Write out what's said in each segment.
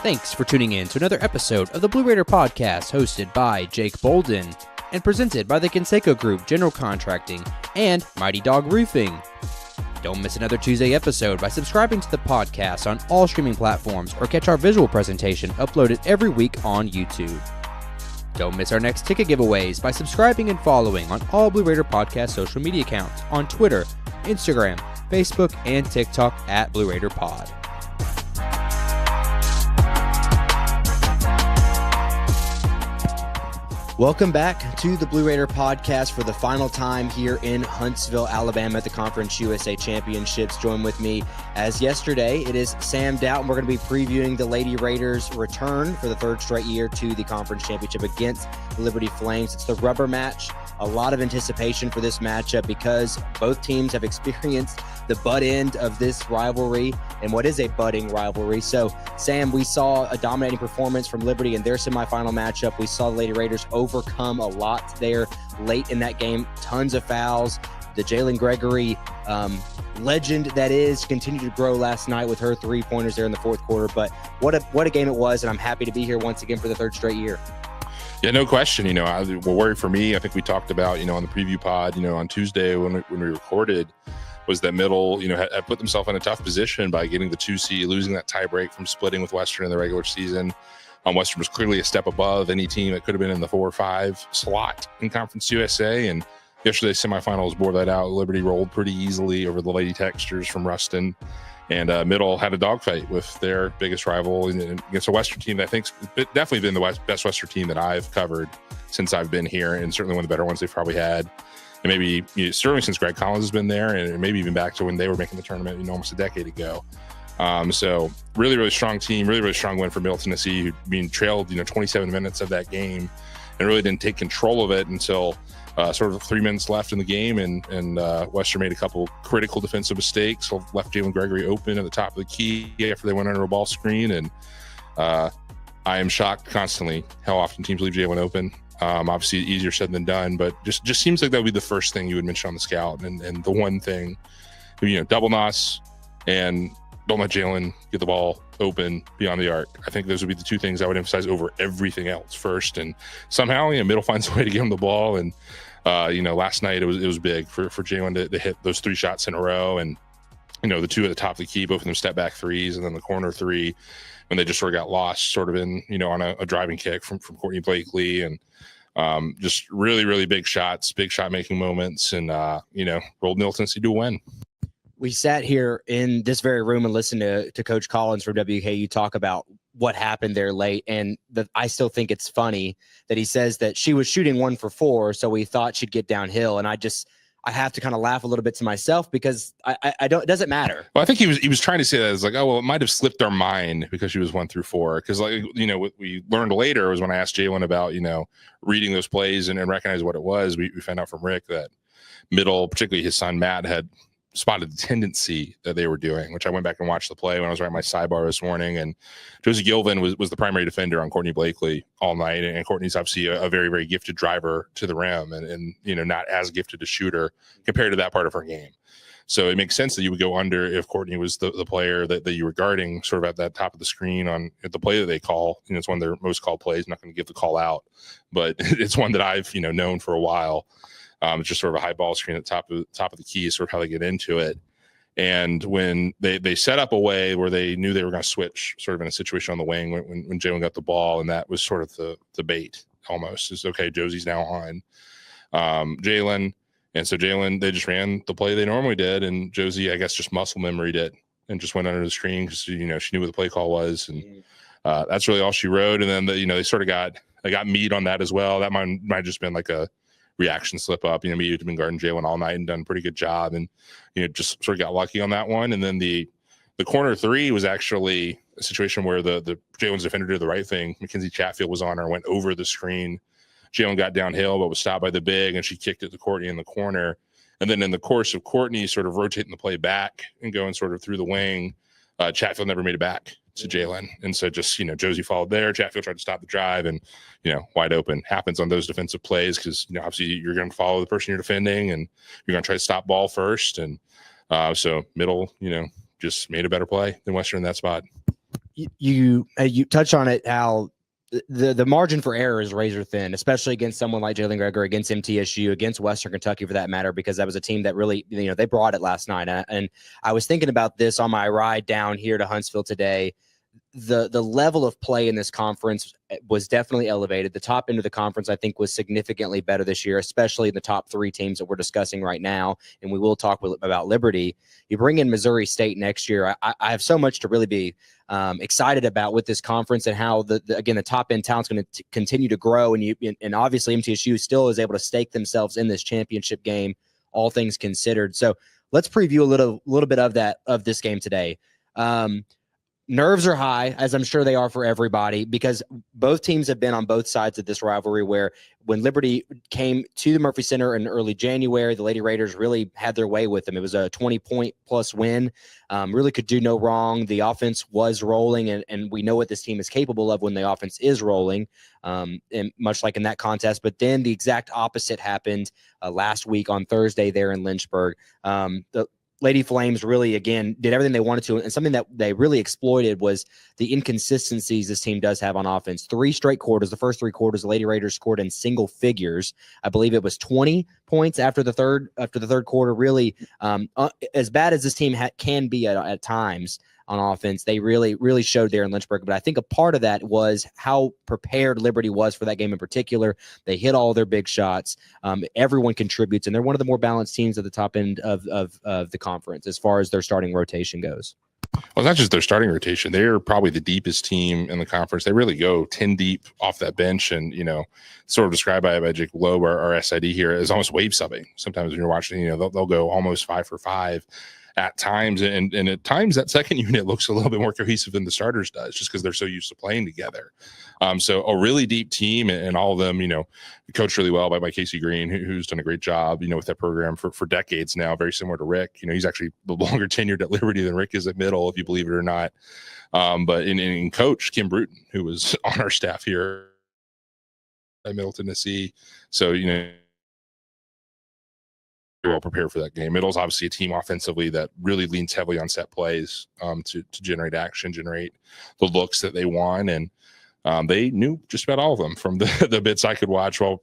Thanks for tuning in to another episode of the Blue Raider Podcast, hosted by Jake Bolden and presented by the Conseco Group General Contracting and Mighty Dog Roofing. Don't miss another Tuesday episode by subscribing to the podcast on all streaming platforms or catch our visual presentation uploaded every week on YouTube. Don't miss our next ticket giveaways by subscribing and following on all Blue Raider Podcast social media accounts on Twitter, Instagram, Facebook, and TikTok at Blue Raider Pod. Welcome back to the Blue Raider Podcast for the final time here in Huntsville, Alabama at the Conference USA Championships. Join with me as yesterday. It is Sam Doubt, and we're going to be previewing the Lady Raiders' return for the third straight year to the Conference Championship against the Liberty Flames. It's the rubber match. A lot of anticipation for this matchup because both teams have experienced the butt end of this rivalry and what is a budding rivalry. So, Sam, we saw a dominating performance from Liberty in their semifinal matchup. We saw the Lady Raiders overcome a lot there late in that game. Tons of fouls. The Jalen Gregory legend that is continued to grow last night with her three-pointers there in the fourth quarter. But what a game it was, and I'm happy to be here once again for the third straight year. Yeah, no question. What worried for me, I think we talked about, on the preview pod, on Tuesday when we recorded, was that Middle, had put themselves in a tough position by getting the 2 seed, losing that tie break from splitting with Western in the regular season. Western was clearly a step above any team that could have been in the 4 or 5 slot in Conference USA. And yesterday's semifinals bore that out. Liberty rolled pretty easily over the Lady Texters from Ruston. And Middle had a dogfight with their biggest rival against a Western team that I think's definitely been the best Western team that I've covered since I've been here, and certainly one of the better ones they've probably had. And maybe certainly since Greg Collins has been there, and maybe even back to when they were making the tournament almost a decade ago. So really, really strong team, really, really strong win for Middle Tennessee, who trailed 27 minutes of that game and really didn't take control of it until sort of 3 minutes left in the game, and Western made a couple critical defensive mistakes, so left Jalen Gregory open at the top of the key after they went under a ball screen. And I am shocked constantly how often teams leave Jalen open. Obviously easier said than done, but just seems like that would be the first thing you would mention on the scout, and the one thing, double NOS and don't let Jalen get the ball open beyond the arc. I think those would be the two things I would emphasize over everything else first. And somehow, Middle finds a way to give him the ball. And, last night it was big for Jalen to hit those 3 shots in a row. And, the 2 at the top of the key, both of them step back threes, and then the corner 3 when they just sort of got lost sort of in, on a driving kick from Courtney Blakely. And just really, really big shots, big shot making moments, and, rolled Middle Tennessee to a win. We sat here in this very room and listened to Coach Collins from WKU talk about what happened there late. And I still think it's funny that he says that she was shooting 1 for 4, so we thought she'd get downhill. And I have to kind of laugh a little bit to myself because I don't, it doesn't matter. Well, I think he was trying to say that as like, oh, well, it might have slipped our mind because she was 1 through 4. Because what we learned later was when I asked Jalen about, reading those plays and recognizing what it was, we found out from Rick that Middle, particularly his son, Matt, had spotted the tendency that they were doing, which I went back and watched the play when I was writing my sidebar this morning. And Josie Gilvin was the primary defender on Courtney Blakely all night. And Courtney's obviously a very, very gifted driver to the rim and not as gifted a shooter compared to that part of her game. So it makes sense that you would go under if Courtney was the player that you were guarding sort of at that top of the screen on the play that they call. It's one of their most called plays. I'm not going to give the call out, but it's one that I've, known for a while. It's just sort of a high ball screen at the top of the key is sort of how they get into it. And when they set up a way where they knew they were going to switch sort of in a situation on the wing when Jalen got the ball, and that was sort of the bait almost. Is okay, Josie's now on Jalen. And so Jalen, they just ran the play they normally did, and Josie, I guess, just muscle memoried it and just went under the screen because she knew what the play call was, and that's really all she wrote. And then they sort of got meat on that as well. That might have just been like a reaction slip up. Me had been guarding Jalen all night and done a pretty good job, and just sort of got lucky on that one. And then the corner 3 was actually a situation where the Jalen's defender did the right thing. Mackenzie Chatfield was on her, went over the screen. Jalen got downhill, but was stopped by the big, and she kicked it to Courtney in the corner. And then in the course of Courtney sort of rotating the play back and going sort of through the wing, Chatfield never made it back to Jalen. And so just, Josie followed there. Chatfield tried to stop the drive, and, wide open. Happens on those defensive plays because, obviously you're going to follow the person you're defending, and you're going to try to stop ball first. And so Middle, just made a better play than Western in that spot. You touch on it, how the margin for error is razor thin, especially against someone like Jalen Gregory, against MTSU, against Western Kentucky for that matter, because that was a team that really, they brought it last night. And I was thinking about this on my ride down here to Huntsville today. The level of play in this conference was definitely elevated. The top end of the conference, I think, was significantly better this year, especially in the top three teams that we're discussing right now. And we will talk about Liberty. You bring in Missouri State next year. I have so much to really be excited about with this conference, and how the top end talent's going to continue to grow. And obviously MTSU still is able to stake themselves in this championship game, all things considered. So let's preview a little bit of this game today. Nerves are high, as I'm sure they are for everybody, because both teams have been on both sides of this rivalry, where when Liberty came to the Murphy Center in early January, the Lady Raiders really had their way with them. It was a 20-point-plus win. Really could do no wrong. The offense was rolling, and we know what this team is capable of when the offense is rolling, and much like in that contest. But then the exact opposite happened last week on Thursday there in Lynchburg. The Lady Flames really, again, did everything they wanted to, and something that they really exploited was the inconsistencies this team does have on offense. 3 straight quarters, the first 3 quarters, the Lady Raiders scored in single figures. I believe it was 20 points after the third quarter. Really, as bad as this team can be at times on offense, they really showed there in Lynchburg. But I think a part of that was how prepared Liberty was for that game in particular. They hit all their big shots. Everyone contributes, and they're one of the more balanced teams at the top end of the conference as far as their starting rotation goes. Well, not just their starting rotation. They're probably the deepest team in the conference. They really go 10 deep off that bench, and, sort of described by Jake Loeb, our SID here, as almost wave subbing. Sometimes when you're watching, they'll go almost 5 for 5 at times, and at times that second unit looks a little bit more cohesive than the starters does, just because they're so used to playing together. So a really deep team, and all of them, coached really well by Casey Green, who's done a great job, with that program for decades now, very similar to Rick. He's actually the longer tenured at Liberty than Rick is at Middle, if you believe it or not. But in coach Kim Bruton, who was on our staff here at Middle Tennessee. So, well prepared for that game. Middle's obviously a team offensively that really leans heavily on set plays to generate action, generate the looks that they want. And they knew just about all of them from the bits I could watch while,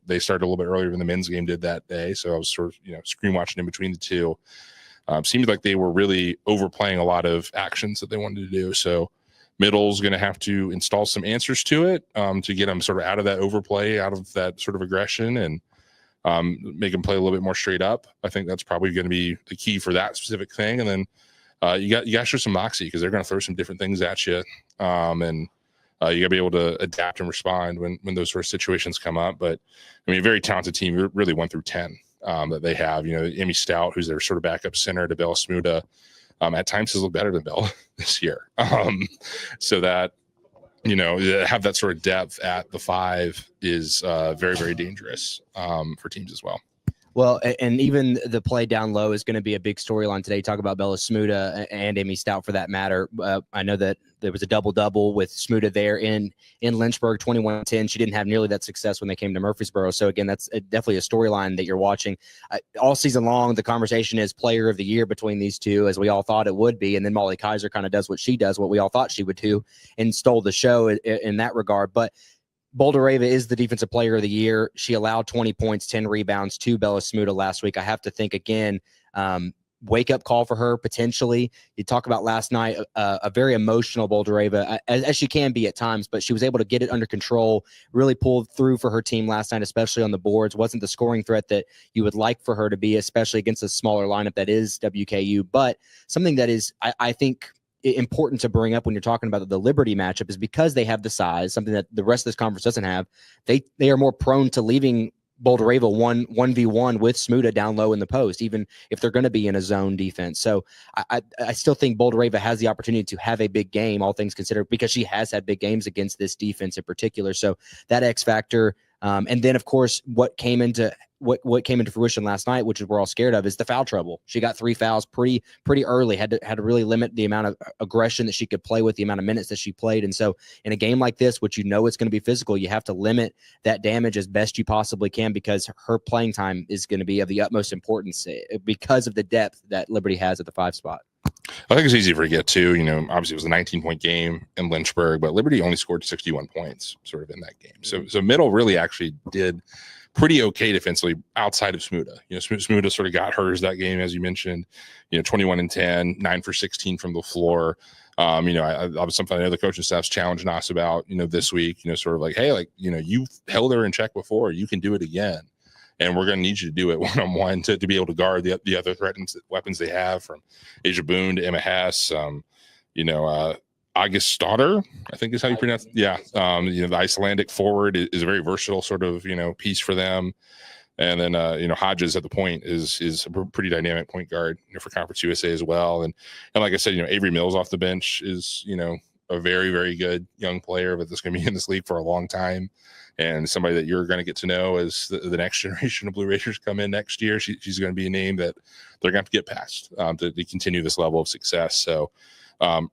they started a little bit earlier than the men's game did that day. So I was sort of, screen watching in between the two. Seemed like they were really overplaying a lot of actions that they wanted to do. So Middle's going to have to install some answers to it to get them sort of out of that overplay, out of that sort of aggression, and make them play a little bit more straight up. I think that's probably going to be the key for that specific thing. And then you got to show some moxie, because they're going to throw some different things at you. And you got to be able to adapt and respond when those sort of situations come up. But I mean, a very talented team, really 1 through 10 that they have. Emmy Stout, who's their sort of backup center, to Bella Smuda, at times has looked better than Bella this year. So that, have that sort of depth at the 5 is very, very dangerous for teams as well. Well, and even the play down low is going to be a big storyline today. Talk about Bella Smuda and Amy Stout for that matter. I know that there was a double-double with Smuda there in Lynchburg, 21-10. She didn't have nearly that success when they came to Murfreesboro. So, again, that's definitely a storyline that you're watching. All season long, the conversation is player of the year between these two, as we all thought it would be. And then Molly Kaiser kind of does what she does, what we all thought she would do, and stole the show in that regard. But Bouldereva is the defensive player of the year. She allowed 20 points, 10 rebounds to Bella Smuda last week. I have to think, again, wake-up call for her, potentially. You talk about last night, a very emotional Bouldereva, as she can be at times, but she was able to get it under control, really pulled through for her team last night, especially on the boards. Wasn't the scoring threat that you would like for her to be, especially against a smaller lineup that is WKU. But something that is, I think, important to bring up when you're talking about the Liberty matchup is because they have the size, something that the rest of this conference doesn't have. They are more prone to leaving Bouldereva 1v1 with Smuda down low in the post, even if they're going to be in a zone defense. So I still think Bouldereva has the opportunity to have a big game, all things considered, because she has had big games against this defense in particular. So that X factor. And then, of course, what came into fruition last night, which we're all scared of, is the foul trouble. She got 3 fouls pretty early. Had to really limit the amount of aggression that she could play with, the amount of minutes that she played. And so, in a game like this, which it's going to be physical, you have to limit that damage as best you possibly can, because her playing time is going to be of the utmost importance because of the depth that Liberty has at the 5 spot. I think it's easy to forget too. Obviously it was a 19-point game in Lynchburg, but Liberty only scored 61 points sort of in that game. So Middle really actually did pretty okay defensively outside of Smuda. Smuda sort of got hers that game, as you mentioned. 21 and 10, 9 for 16 from the floor. I was something I know the coaching staff's challenged Nas about. This week. Sort of like, hey, you've held her in check before, you can do it again. And we're going to need you to do it one-on-one to be able to guard the other weapons they have, from Asia Boone to Emma Hess. August Stoddard, I think is how you pronounce it. Yeah. The Icelandic forward is a very versatile sort of, piece for them. And then, Hodges at the point is a pretty dynamic point guard, for Conference USA as well. And like I said, Avery Mills off the bench is, a very, very good young player, but that's going to be in this league for a long time. And somebody that you're going to get to know as the next generation of Blue Raiders come in next year. She's going to be a name that they're going to have to get past to continue this level of success. So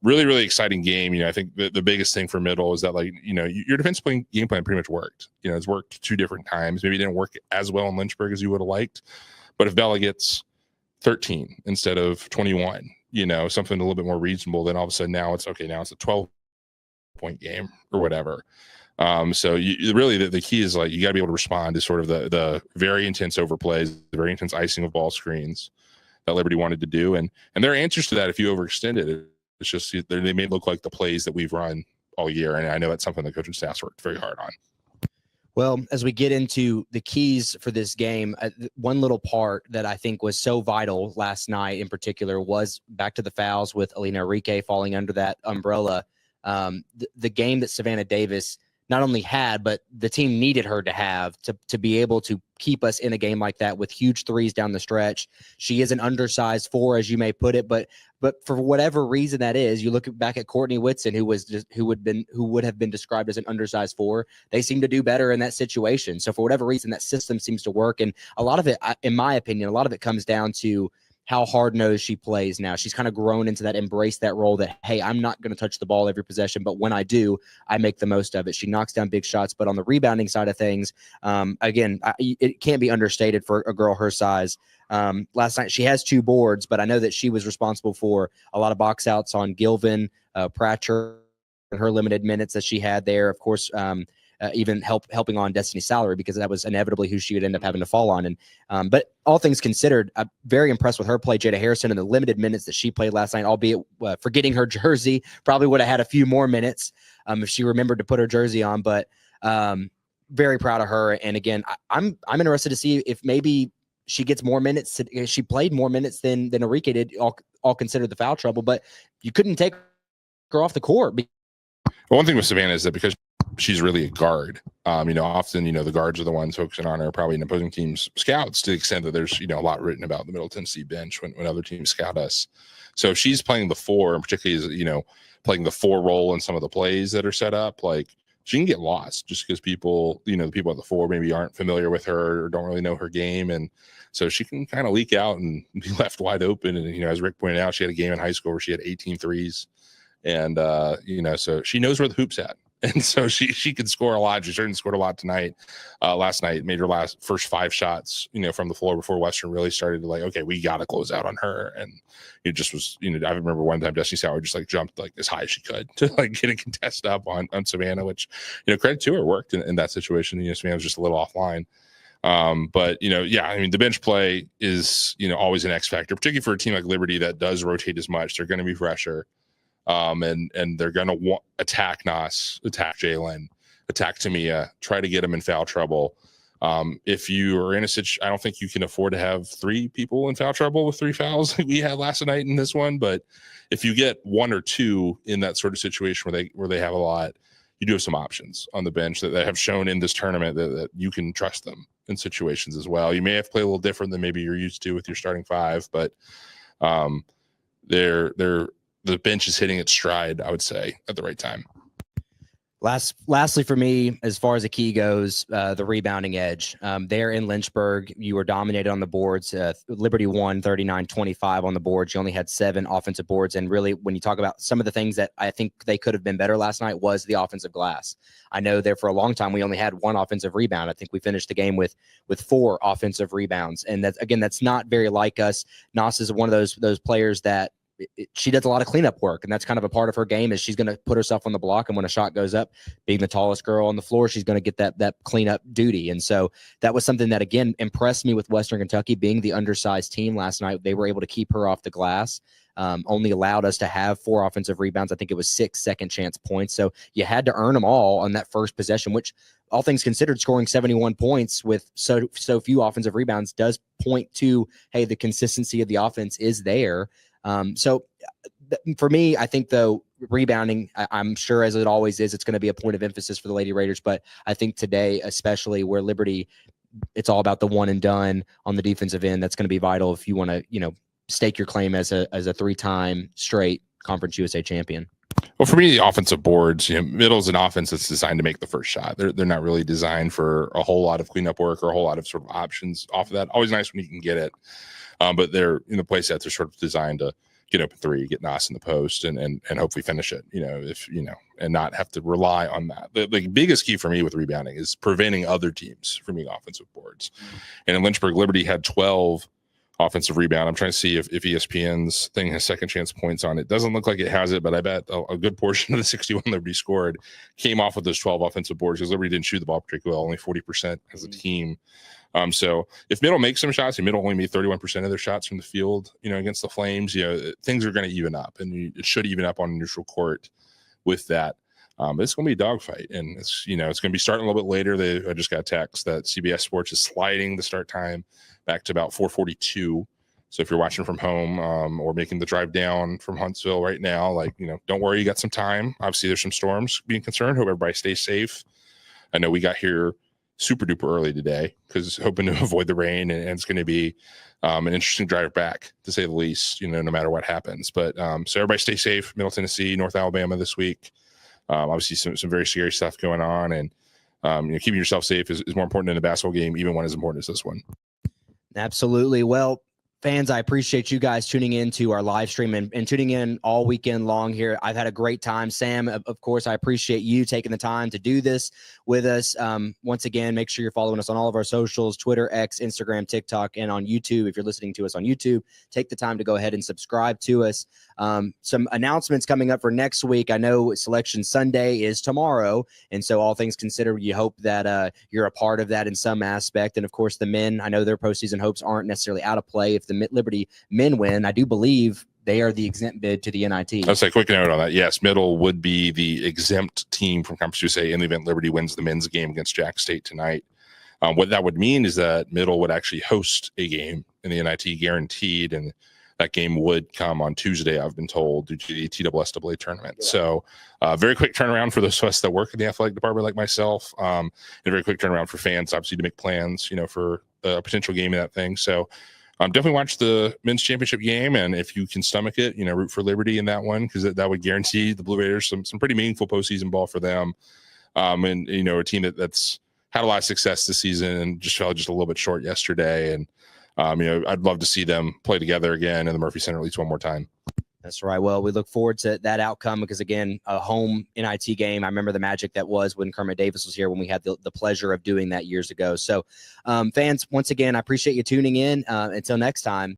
really, really exciting game. I think the biggest thing for Middle is that, your defensive game plan pretty much worked. It's worked 2 different times. Maybe it didn't work as well in Lynchburg as you would have liked. But if Bella gets 13 instead of 21, something a little bit more reasonable, then all of a sudden now it's a 12-point game or whatever. So really the key is you got to be able to respond to sort of the very intense overplays, the very intense icing of ball screens that Liberty wanted to do. And there are answers to that if you overextend it. It's just they may look like the plays that we've run all year. And I know that's something the coaching staff's worked very hard on. Well, as we get into the keys for this game, one little part that I think was so vital last night in particular was back to the fouls with Alina Enrique falling under that umbrella. The game that Savannah Davis not only had, but the team needed her to have to be able to keep us in a game like that with huge threes down the stretch. She is an undersized 4, as you may put it, but for whatever reason that is, you look back at Courtney Whitson, who would have been described as an undersized 4. They seem to do better in that situation. So for whatever reason, that system seems to work, and a lot of it, in my opinion, a lot of it comes down to how hard-nosed she plays now. She's kind of grown into that, embrace that role that, hey, I'm not going to touch the ball every possession, but when I do, I make the most of it. She knocks down big shots, but on the rebounding side of things, it can't be understated for a girl her size. Last night, she has 2 boards, but I know that she was responsible for a lot of box outs on Gilvin, Pratcher, and her limited minutes that she had there. Of course, even helping on Destiny's salary, because that was inevitably who she would end up having to fall on. And but all things considered, I'm very impressed with her play. Jada Harrison, and the limited minutes that she played last night, albeit forgetting her jersey, probably would have had a few more minutes if she remembered to put her jersey on. But very proud of her. And again, I'm interested to see if maybe she gets more minutes. She played more minutes than Enrique did, all considered the foul trouble, but you couldn't take her off the court. Well, one thing with Savannah is that because she's really a guard, often, the guards are the ones focusing on her, probably in opposing teams' scouts, to the extent that there's, a lot written about the Middle Tennessee bench when other teams scout us. So if she's playing the 4, and particularly is, playing the 4 role in some of the plays that are set up, she can get lost just because people, the people at the 4 maybe aren't familiar with her or don't really know her game. And so she can kind of leak out and be left wide open. And, as Rick pointed out, she had a game in high school where she had 18 threes. And, so she knows where the hoop's at. And so she can score a lot. She certainly scored a lot tonight. Last night, made her first 5 shots, from the floor before Western really started to okay, we got to close out on her. And it just was, I remember one time Destiny Sauer just jumped as high as she could to get a contest up on Savannah, which, credit to her, worked in that situation. Savannah was just a little offline. But the bench play is, always an X factor, particularly for a team like Liberty that does rotate as much. They're going to be fresher. And they're going to attack Nas, attack Jalen, attack Tamia, try to get them in foul trouble. If you are in a situation, I don't think you can afford to have 3 people in foul trouble with 3 fouls like we had last night in this one. But if you get 1 or 2 in that sort of situation where they have a lot, you do have some options on the bench that have shown in this tournament that you can trust them in situations as well. You may have to play a little different than maybe you're used to with your starting 5, but the bench is hitting its stride, I would say, at the right time. Lastly, for me, as far as the key goes, the rebounding edge. There in Lynchburg, you were dominated on the boards. Liberty won 39-25 on the boards. You only had 7 offensive boards. And really, when you talk about some of the things that I think they could have been better last night, was the offensive glass. I know there for a long time, we only had 1 offensive rebound. I think we finished the game with 4 offensive rebounds. And that's not very like us. Nas is one of those players that she does a lot of cleanup work, and that's kind of a part of her game. Is she's going to put herself on the block, and when a shot goes up, being the tallest girl on the floor, she's going to get that cleanup duty. And so that was something that again impressed me with Western Kentucky being the undersized team last night. They were able to keep her off the glass. Only allowed us to have 4 offensive rebounds. I think it was 6 second chance points. So you had to earn them all on that first possession, which all things considered, scoring 71 points with so few offensive rebounds does point to, hey, the consistency of the offense is there. For me, I think though, rebounding, I'm sure as it always is, it's going to be a point of emphasis for the Lady Raiders. But I think today, especially where Liberty, it's all about the one and done on the defensive end. That's going to be vital if you want to, stake your claim as a 3-time straight Conference USA champion. Well, for me, the offensive boards, Middle's an offense that's designed to make the first shot. They're not really designed for a whole lot of cleanup work or a whole lot of sort of options off of that. Always nice when you can get it, but they're in the play sets are sort of designed to get open 3, get Nas in the post, and hopefully finish it. And not have to rely on that. The biggest key for me with rebounding is preventing other teams from being offensive boards. And in Lynchburg, Liberty had 12 offensive rebound. I'm trying to see if ESPN's thing has second chance points on it. Doesn't look like it has it, but I bet a good portion of the 61 Liberty scored came off with those 12 offensive boards because Liberty didn't shoot the ball particularly well, only 40% as a team. So if Middle makes some shots, and Middle only made 31% of their shots from the field, against the Flames, things are going to even up, and it should even up on a neutral court with that. But it's going to be a dogfight, and it's going to be starting a little bit later. I just got a text that CBS Sports is sliding the start time back to about 4:42. So if you're watching from home or making the drive down from Huntsville right now, don't worry, you got some time. Obviously, there's some storms being concerned. Hope everybody stays safe. I know we got here super duper early today because hoping to avoid the rain, and it's going to be an interesting drive back, to say the least, no matter what happens. But so everybody stay safe. Middle Tennessee, North Alabama this week. Obviously, some very scary stuff going on, and keeping yourself safe is more important than a basketball game, even one as important as this one. Absolutely. Well, fans, I appreciate you guys tuning in to our live stream and tuning in all weekend long here. I've had a great time. Sam, of course, I appreciate you taking the time to do this with us. Once again, make sure you're following us on all of our socials, Twitter, X, Instagram, TikTok, and on YouTube. If you're listening to us on YouTube, take the time to go ahead and subscribe to us. Some announcements coming up for next week. I know Selection Sunday is tomorrow, and so all things considered, you hope that you're a part of that in some aspect. And of course, the men, I know their postseason hopes aren't necessarily out of play if the Liberty men win. I do believe they are the exempt bid to the NIT. I'll say a quick note on that. Yes, Middle would be the exempt team from Conference USA in the event Liberty wins the men's game against Jack State tonight. What that would mean is that Middle would actually host a game in the NIT guaranteed, and that game would come on Tuesday, I've been told, due to the TSSAA tournament. Yeah. So very quick turnaround for those of us that work in the athletic department like myself, and a very quick turnaround for fans, obviously, to make plans, for a potential game in that thing. So definitely watch the men's championship game, and if you can stomach it, root for Liberty in that one, because that would guarantee the Blue Raiders some pretty meaningful postseason ball for them. And a team that's had a lot of success this season and just fell just a little bit short yesterday. And I'd love to see them play together again in the Murphy Center at least one more time. That's right. Well, we look forward to that outcome because, again, a home NIT game. I remember the magic that was when Kermit Davis was here when we had the pleasure of doing that years ago. So, fans, once again, I appreciate you tuning in. Until next time,